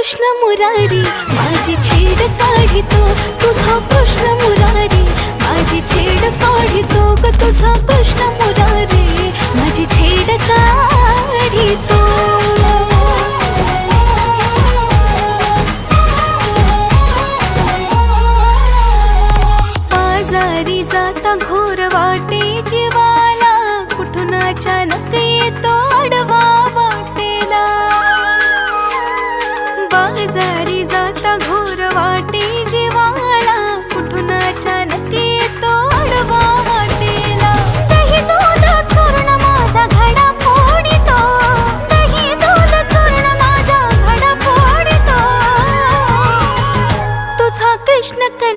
कृष्ण मुरारी माझी छेड काढितो तुझा कृष्ण मुरारी माझी छेड काढितो ग तुझा कृष्ण मुरारी माझी छेड काढितो आजारी जाता घोर